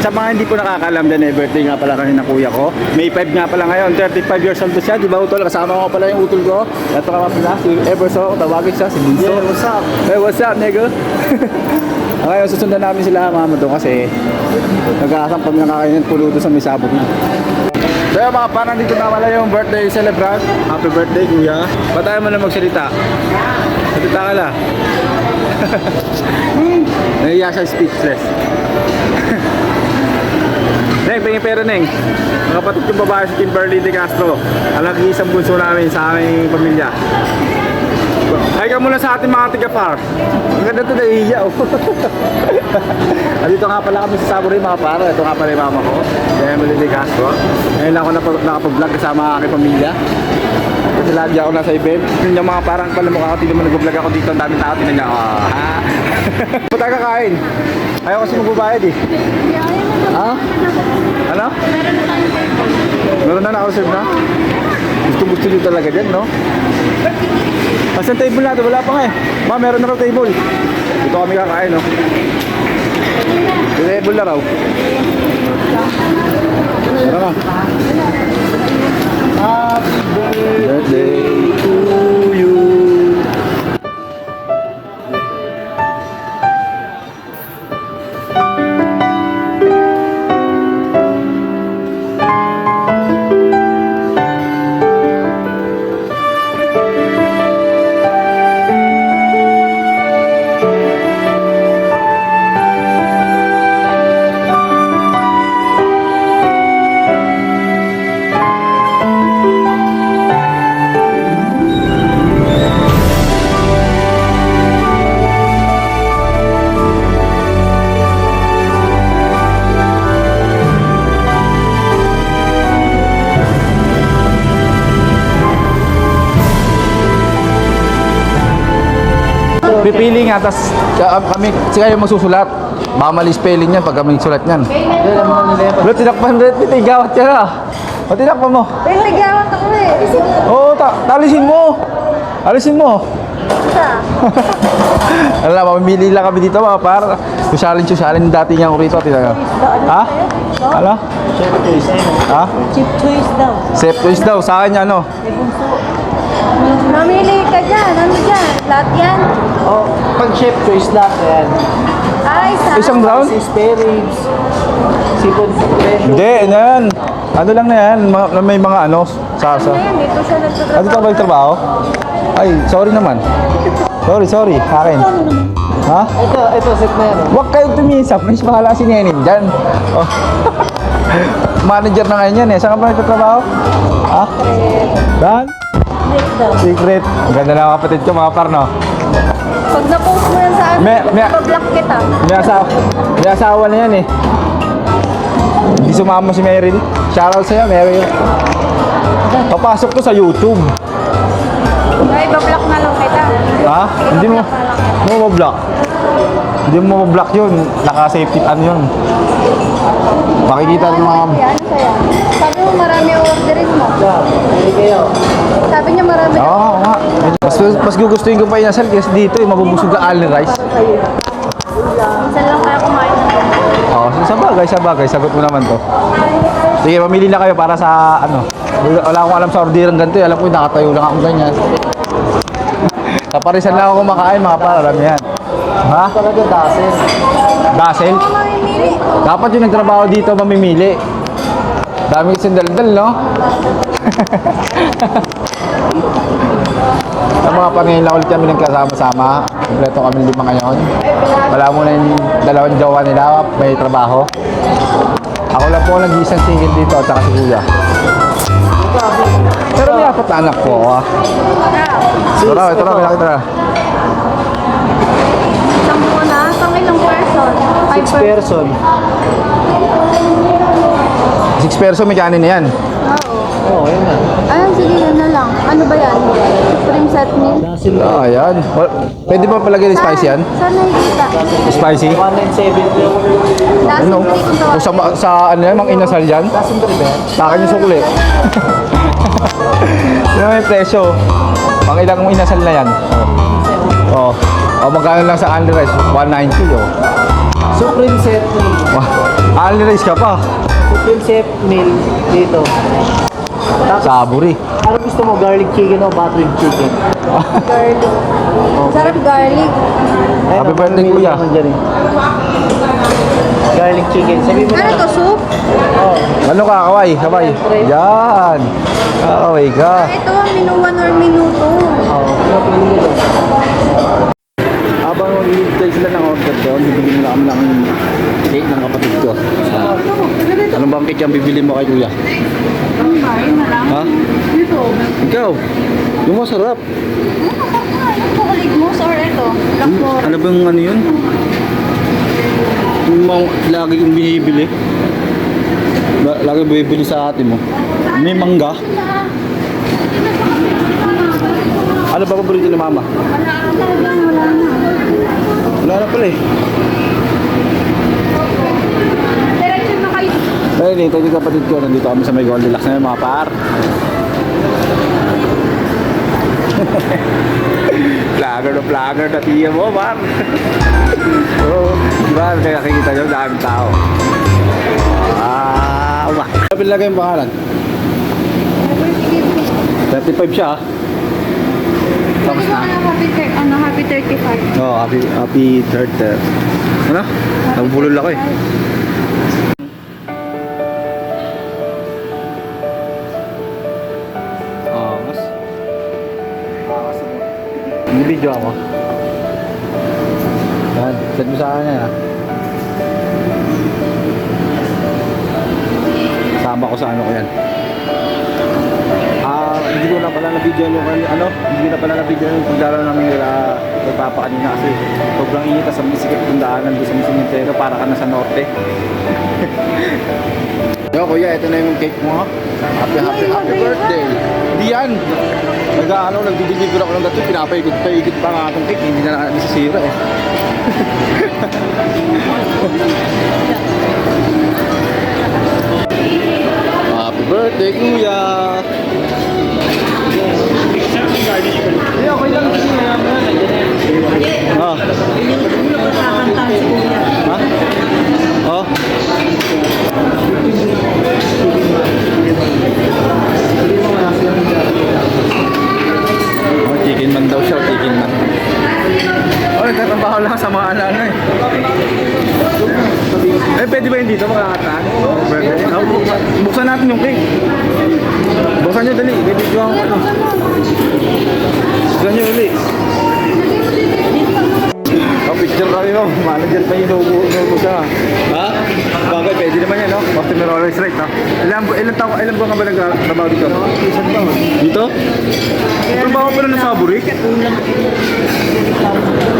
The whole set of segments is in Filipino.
Sa mga hindi po nakakalam din, birthday nga pala kanina kuya ko. May 5 nga pala ngayon, 35 years old siya, di ba utol? Kasama ko pala yung utol ko. Ito ka pala, si Everso, tawagin siya, si Bunso. Yeah, what's up? Hey, what's up, nigga? Ngayon, susundan namin sila mama doon kasi nag-aasang pag nakakainin puluto sa may sabog na. So mga parang dito na pala yung birthday celebrant. Happy birthday kuya. Ba't tayo mo na magsalita? Salita ka lang. Nahiya siya speechless. Neng, pingin pera Neng. Mga kapatid yung babae si Kimberly De Castro. Ang nag-iisang bunso namin sa aming pamilya. Ay ka muna sa ating mga tiga-par. Ang ganda ito, nahihiya oh. Dito nga pala kami sa Saburay mga para. Ito nga pala yung mama ko, Emily De Castro. Ngayon lang ako nakapag-vlog kasama ang aking pamilya. Kasi lagi ako nasa event. Yun yung mga parang pala mukha ko, hindi naman nag-vlog ako dito. Ang daming tao, tinan niya. Ba't tayo kakain? Ayaw kasi magbabayad eh. Ha? Ano? Meron na nakareserve na? Gusto nyo talaga dyan, no? Asan table natin? Wala pa nga eh. Ma, meron na raw table. Dito kami kakain, no? Yung table na raw. Tara na. Happy birthday to you. Pipili nga, tapos kami, siya yung magsusulat. Baka mali spelling yan pag kami sulat yan. Bro, tinakpan, titigawat ka na. O, tinakpan mo. Titigawat ako eh. Oo, talisin mo. Alisin mo. Isa. Alam, mamimili lang kami dito mga par. Susalin dati niya ko rito. Ha? Ano? Chef choice, ayun. Ha? Chip choice daw. Safe choice daw. Sa akin ano? May bunso. Namili ka dyan. Ano dyan? Lahat yan? Oh, pag chef choice lahat yan. Ay, sa... Isang brown? Si spare ribs, seafood presyo. Hindi, ano yan? Ano lang na yan? May mga ano? Sasa. Ano yan? Dito siya nagtatrabaho. Ano ka ba yung trabaho? Ay, sorry naman. Sorry. Akin. Ha? Ito, set na yan. Huwag kayong tumisap. Mas bahala si Nenin dyan. Oh. Manager na ngayon yan eh. Saan ka ba nagtatrabaho? Ha? Dan? Secret. Ang ganda na kapatid ko mga par, no? Pag na-post mo yan sa akin, mabablock kita. May asawa na yan eh. Hindi sumama si Meryl. Shoutout sa'yo, Meryl. Papasok to sa YouTube. Ay, bablock na lang kita. Ha? Hindi mo mablock. Hindi mo mablock yun. Naka-safety ano yun. Makikita ng mga... Yan, saya. Sabi mo marami orderin mo. Hindi kayo. Sabi niya marami. Oo nga. Mas gugustuhin ko pa inasal kasi dito eh, mabubusog ang alni rice. Minsan lang kaya kumain ng ganito. Oo, sa bagay. Sagot mo naman to. Sige, mamili na kayo para sa ano. Wala akong alam sa orderang ganito eh. Alam ko nakatayo lang ako ganyan. Kaparisan lang ako kumakain mga para, alam yan. Ha? Talaga dasin. Dasel? Ako mamimili. Dapat yung nagtrabaho dito mamimili. Dami kasing daldal, no? Sa mga pangayon lang ulit kami nagkasama-sama. Kompleto kami 5 ngayon. Wala muna yung 2 jowa nila, may trabaho. Ako lang po nag-iisang single dito at saka si Kuya. Pero may 4 na anak po. Ito na, pinakita na. Isang buo na, pang ilang person? 6 person. 6 person may kanin na yan. Oo. Oo, yun na. Ayun, sige, yan na lang. Ano ba yan? Supreme set meal? Dasin Ah, yan. Pwede ba palagay ng spicy yan? Saan nakikita? Spicy? 197. Dasin Ano? break ito. Sa ano yan, mang inasal dyan? Dasin ba rin? Sa akin yung sukli. Yun ang may presyo. Pang ilang mong inasal na yan. Oh. Oh, magkano lang sa only rice? 190 oh. Supreme set meal. Ali rice ka pa. Supreme set meal dito. Tapos, Saburi. ano gusto mo? Garlic chicken o buttered chicken? Garlic. Sarap garlic. Ayun, Happy birthday, mamili kuya. naman dyan eh. Garlic chicken. Sabi mo Ano na. to, soup? Oh. Ano ka, kaway? Kaway. Yan. Kaway ka. Ito ang menu 1 or menu 2. Oh. Pinapili nyo. Habang maghihintay sila ng order doon, bibili nila kami ng cake ng kapatid ko. Ano bang cake ang bibili mo kay kuya? Ha? Ikaw? Yung masarap. Yung chocolate mousse or ito? Black forest. Ano bang ano yun? Yung mga lagi kong binibili. Lagi bibili sa ate mo. May mangga. Ano ba paborito ni mama? Wala na pala eh. Diretso na kayo. Ayun, ito yung kapatid ko. Nandito kami sa may Goldilocks na yun, mga par. Vlogger na tiya mo, par. Oo, diba? Kaya nakikita nyo, daming tao. Uma. Sabi nilagay yung pangalan? 35 siya, ah. Tapos na. Happy 35. Oh, happy third. Ano? Nabubulol ako eh. Mas. May video ako. Yan, set mo sa akin yan ah. Sama ko sa ano ko yan. Hindi ko na pala na video yung ano, hindi na pala na video yung pagdala namin nila pagpapa kanina kasi sobrang init sa misikip yung daanan doon sa simentero para ka na sa norte. Yo kuya, ito na yung cake mo ha. Happy birthday. Hindi yan. Nagdi-deliver ako ng gato, pinapaikot pa nga itong cake, hindi na nasisira eh. Happy birthday kuya. Ah. Ha? Oh. Oh, chicken man daw siya, chicken man. Oh, nagtatrabaho lang sa mga ano eh. Eh, pwede ba yun dito makakataan? Oo, pwede. Buksan natin yung cake. Buksan nyo dali, bibidyoan ko ano. Buksan nyo uli. Picture kami mo, manager pa yung inuubo siya. Ha? Bagay, pwede naman yan, no? Customer always right, no? Ilan ba nga ba nagtrabaho dito? Dito? Trabaho pa na ng Saburi?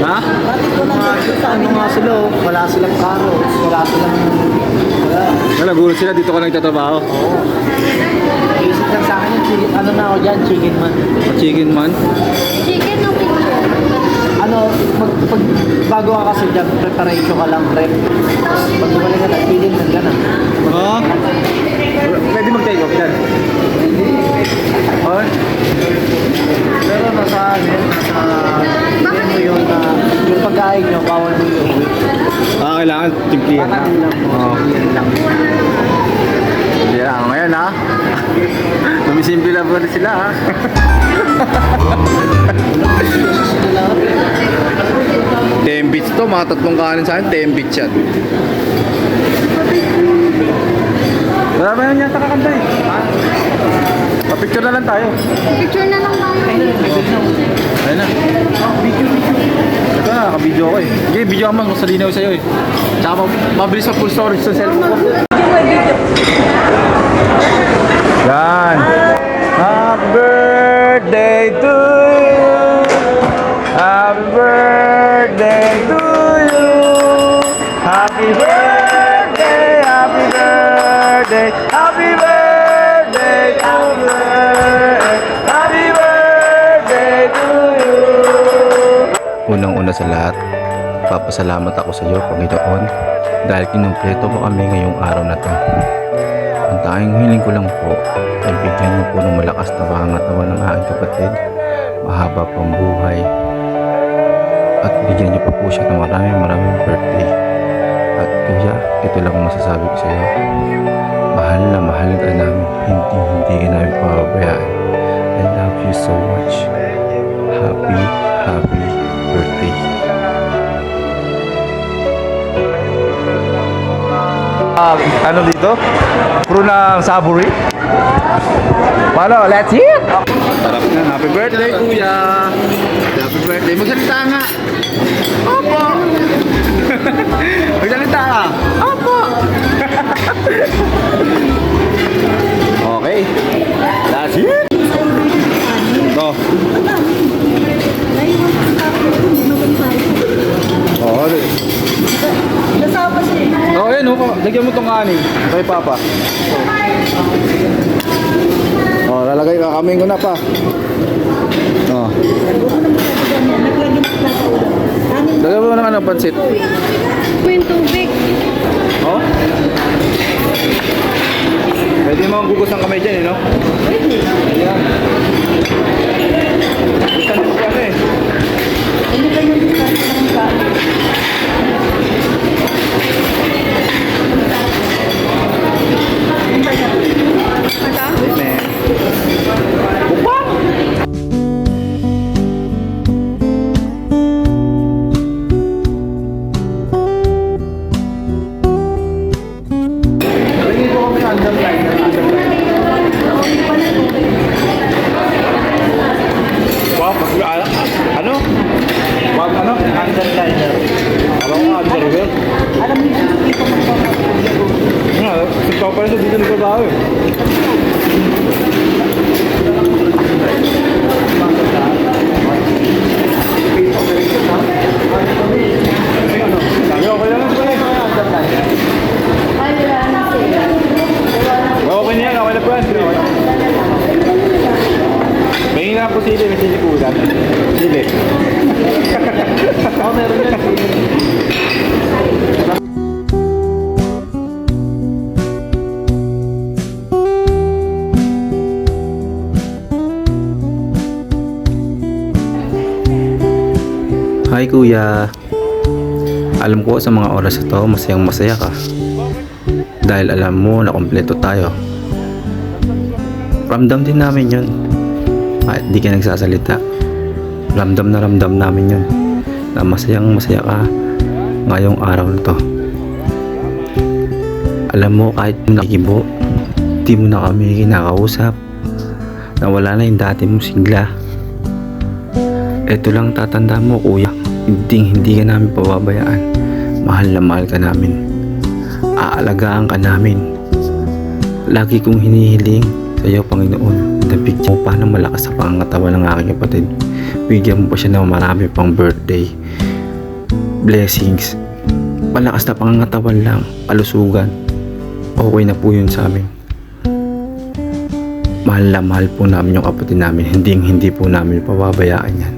Ha? Ano nga sila, oh. Wala silang karo. Wala silang... Wala. Nagulat sila, dito ka nagtatrabaho. Oo. Isip lang sa akin yung chicken. Ano na ako dyan? Chicken man. Chicken man? Chicken o picture? Ano, pag bago ka kasi dyan, preparation ka lang, prep. Pag bumalik ka na, chicken man ka na. Ha? Pwede mag-take off dyan? Oh? Pero nasa, hindi mo yung, yung pagkain nyo, bawal mo yung uwi. Kailangan timplihan na. Pakanin lang po. Oo. Yan lang. Hindi na ako ngayon, ha? Tumisimple lang po rin sila, ha? 10 bits to, mga tatlong kanin sa akin, 10 bits yan. Wala ba yan yata kakanta eh? Ha? Pa-picture na lang tayo. Picture na lang tayo. Ayun na. Ito na, naka-video ko eh. Sige, video ka mas masalinaw sa'yo eh. Tsaka mabilis sa full storage sa cellphone ko. Yan. Happy birthday to you. Happy birthday to you. Happy birthday, happy birthday, happy birthday to you. Happy birthday to you. Unang-una sa lahat, papasalamat ako sa iyo, Panginoon, dahil kinumpleto mo kami ngayong araw na to. Ang tanging hiling ko lang po ay bigyan niyo po ng malakas na pangangatawan ng aking kapatid, mahaba pang buhay, at bigyan niyo pa po siya ng maraming birthday. At kuya, ito lang ang masasabi ko sa iyo. Mahal na mahal ka namin. Hindi ka namin pababayaan. I love you so much. Happy, happy birthday. Ano dito? Puro ng saburi? Paano? Let's eat! Sarap na. Happy birthday, kuya! Happy birthday. Magsalita nga! Opo! Magsalita ka! Opo! Okay. That's it! Ito. Oo. Oo, yun. Lagyan mo itong kanin. Kay Papa. Oh, lalagay ka. Kaming ko na pa. Oh. Lagyan mo naman ng pansit. Yung tubig. Oh? Pwede mo gugus ang kamay dyan, eh, no? Ayan. Gusto mo ko ano eh. Hindi ka yung ng kanin. Wow, ano? Wow, ano? Underliner. Alam mo, Adi River? Alam mo yung dito Nga, sintaw pa rin sa dito nagbabaho eh. Sabi, okay lang ito eh. Ay, wala na sila. Okay na yan, okay na po yan. May nga po sili, may sili kulan. Sili. Oh, meron yan. Hi kuya. Alam ko sa mga oras na to, masayang masaya ka. Dahil alam mo na kompleto tayo. Ramdam din namin yun. Kahit di ka nagsasalita. Ramdam namin yun. Na masayang masaya ka ngayong araw na to. Alam mo kahit nakikibo, di mo na kami kinakausap. Nawala na yung dati mong sigla. Ito lang tatanda mo kuya. Hindi ka namin pababayaan. Mahal na mahal ka namin. Aalagaan ka namin. Lagi kong hinihiling sa iyo, Panginoon, na bigyan mo pa ng malakas sa pangangatawan ng aking kapatid. Bigyan mo pa siya ng marami pang birthday blessings. Malakas na pangangatawan lang, kalusugan. Okay na po yun sa amin. Mahal na mahal po namin yung kapatid namin. Hindi po namin pababayaan yan.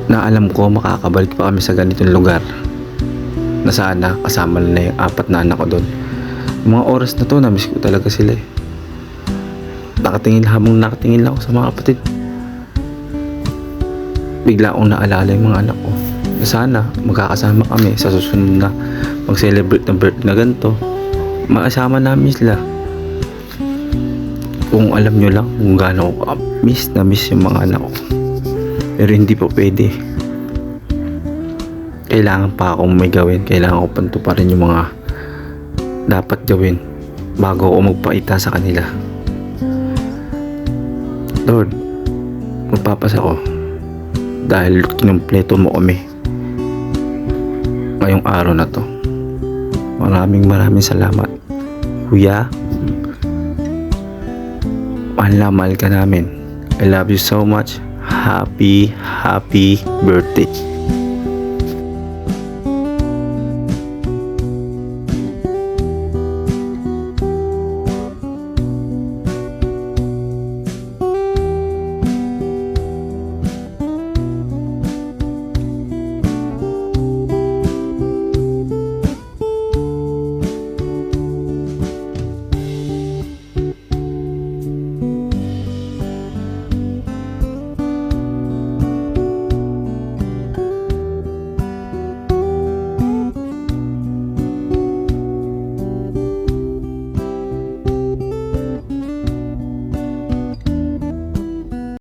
Na alam ko makakabalik pa kami sa ganitong lugar na sana kasama na yung 4 na anak ko doon. Yung mga oras na to, namiss ko talaga sila eh. Habang nakatingin lang ako sa mga kapatid, bigla akong naalala yung mga anak ko na sana magkakasama kami sa susunod na mag-celebrate ng birthday na ganito. Makasama namin sila. Kung alam nyo lang kung gaano ko miss yung mga anak ko. Pero hindi po pwede. Kailangan pa akong may gawin. Kailangan ko pantuparin yung mga dapat gawin bago ako magpaita sa kanila. Lord, magpapasa ko dahil kinumpleto mo kami ngayong araw na to. Maraming salamat kuya. Mahal na mahal ka namin. I love you so much. Happy birthday.